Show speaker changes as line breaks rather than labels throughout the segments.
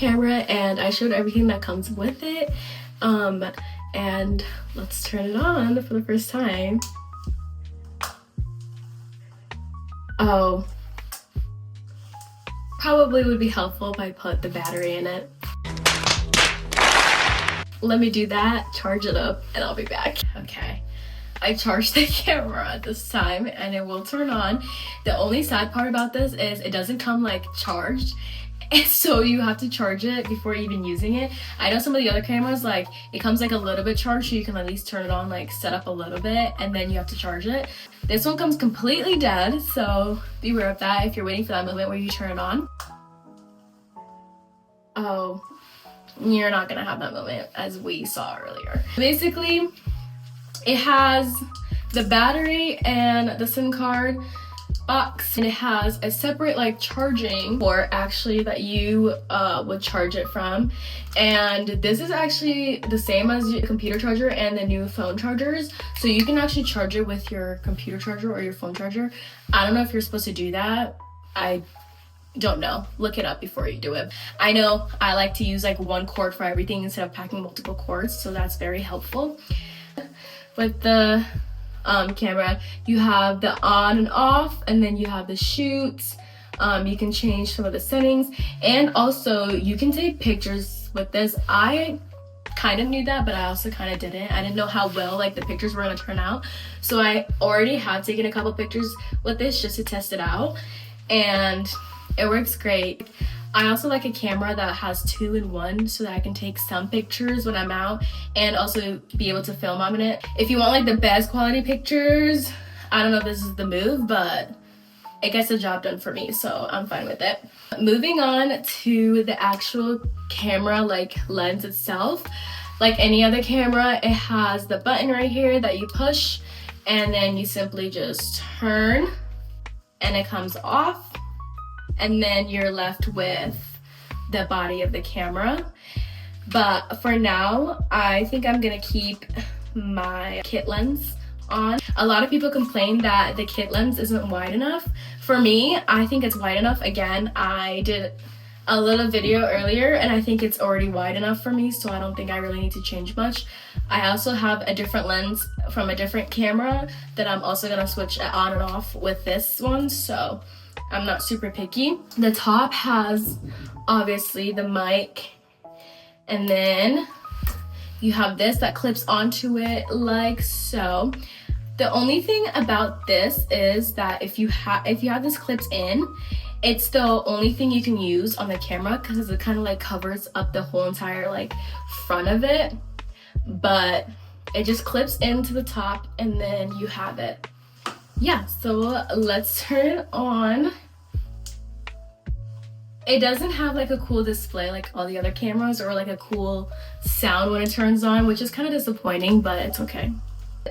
camera and I showed everything that comes with it. And let's turn it on for the first time. Oh, probably would be helpful if I put the battery in it. Let me do that, charge it up, and I'll be back. Okay, I charged the camera this time and it will turn on. The only sad part about this is it doesn't come like charged, and so you have to charge it before even using it. I know some of the other cameras, like, it comes like a little bit charged, so you can at least turn it on, like set up a little bit, and then you have to charge it. This one comes completely dead, so beware of that if you're waiting for that moment where you turn it on. Oh, you're not gonna have that moment as we saw earlier. Basically, it has the battery and the SIM card box, and it has a separate like charging port actually that you would charge it from, and this is actually the same as your computer charger and the new phone chargers, so you can actually charge it with your computer charger or your phone charger. I don't know if you're supposed to do that. I don't know, look it up before you do it. I know I like to use like one cord for everything instead of packing multiple cords, so that's very helpful. With the camera, you have the on and off, and then you have the shoots. You can change some of the settings, and also you can take pictures with this. I kind of knew that, but I also kind of didn't. I didn't know how well like the pictures were going to turn out, so I already have taken a couple pictures with this just to test it out, and it works great. I also like a camera that has 2-in-1 so that I can take some pictures when I'm out and also be able to film on it. If you want like the best quality pictures, I don't know if this is the move, but it gets the job done for me, so I'm fine with it. Moving on to the actual camera like lens itself. Like any other camera, it has the button right here that you push, and then you simply just turn and it comes off. And then you're left with the body of the camera. But for now, I think I'm gonna keep my kit lens on. A lot of people complain that the kit lens isn't wide enough. For me, I think it's wide enough. Again, I did a little video earlier and I think it's already wide enough for me, so I don't think I really need to change much. I also have a different lens from a different camera that I'm also gonna switch on and off with this one, so I'm not super picky. The top has obviously the mic, and then you have this that clips onto it like so. The only thing about this is that if you have this clips in, it's the only thing you can use on the camera because it kind of like covers up the whole entire like front of it, but it just clips into the top and then you have it. Yeah, so let's turn it on. It doesn't have like a cool display like all the other cameras, or like a cool sound when it turns on, which is kind of disappointing, but it's okay.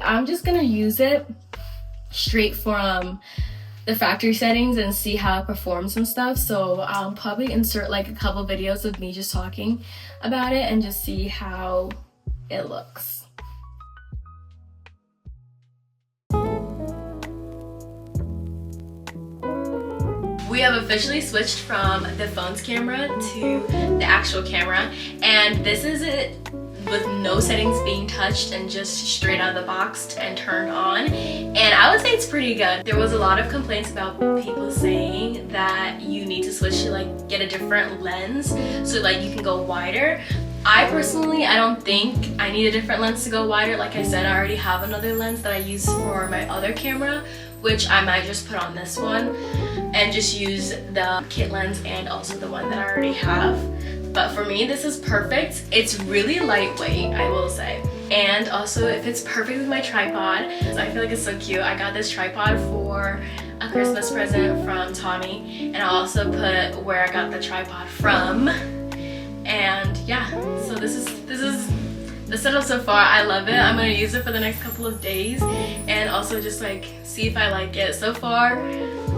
I'm just gonna use it straight from the factory settings and see how it performs and stuff, so I'll probably insert like a couple videos of me just talking about it and just see how it looks. We have officially switched from the phone's camera to the actual camera, and this is it with no settings being touched and just straight out of the box and turned on, and I would say it's pretty good. There was a lot of complaints about people saying that you need to switch to like get a different lens so like you can go wider. I personally, I don't think I need a different lens to go wider. Like I said, I already have another lens that I use for my other camera, which I might just put on this one and just use the kit lens and also the one that I already have. But for me, this is perfect. It's really lightweight, I will say. And also, it fits perfect with my tripod. I feel like it's so cute. I got this tripod for a Christmas present from Tommy, and I also put where I got the tripod from. And yeah, so this is the setup so far. I love it. I'm gonna use it for the next couple of days and also just like see if I like it. So far,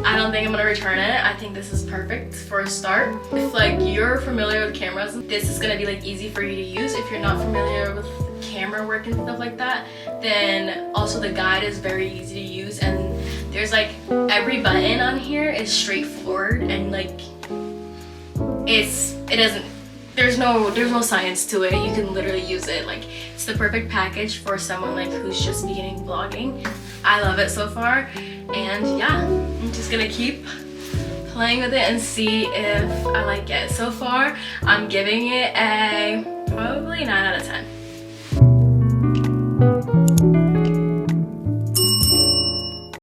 I don't think I'm gonna return it. I think this is perfect for a start. If like you're familiar with cameras, this is gonna be like easy for you to use. If you're not familiar with camera work and stuff like that, then also the guide is very easy to use, and there's like every button on here is straightforward, and like it doesn't there's no science to it. You can literally use it. Like, it's the perfect package for someone like who's just beginning vlogging. I love it so far, and yeah, I'm just gonna keep playing with it and see if I like it. So far, I'm giving it a probably 9 out of 10.